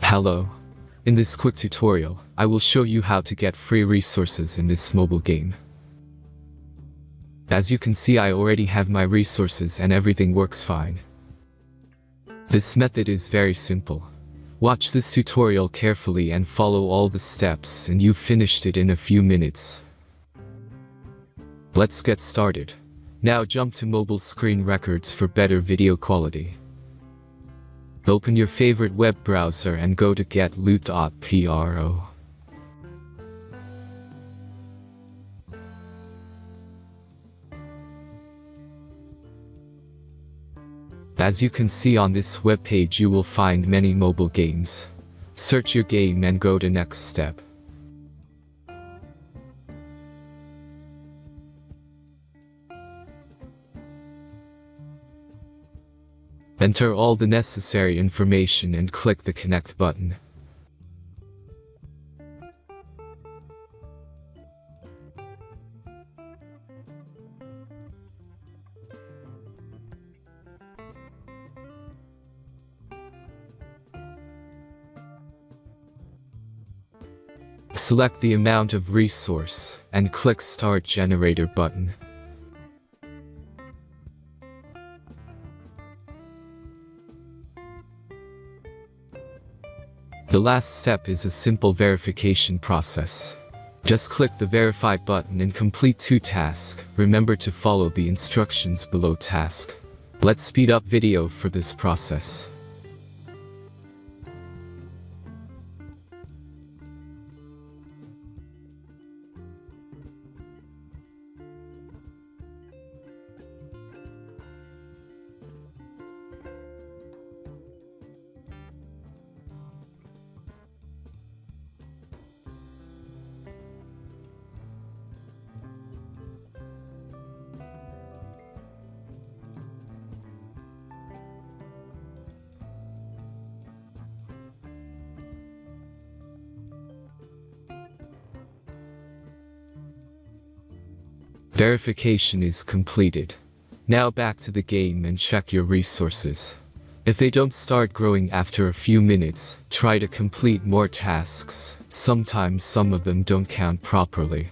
Hello. In this quick tutorial, I will show you how to get free resources in this mobile game. As you can see, I already have my resources and everything works fine. This method is very simple. Watch this tutorial carefully and follow all the steps and you've finished it in a few minutes. Let's get started. Now jump to mobile screen records for better video quality. Open your favorite web browser and go to getloot.pro. As you can see on this web page, you will find many mobile games. Search your game and go to next step. Enter all the necessary information and click the connect button. Select the amount of resource and click Start Generator button. The last step is a simple verification process. Just click the Verify button and complete 2 tasks. Remember to follow the instructions below task. Let's speed up video for this process. Verification is completed. Now back to the game and check your resources. If they don't start growing after a few minutes, try to complete more tasks. Sometimes some of them don't count properly.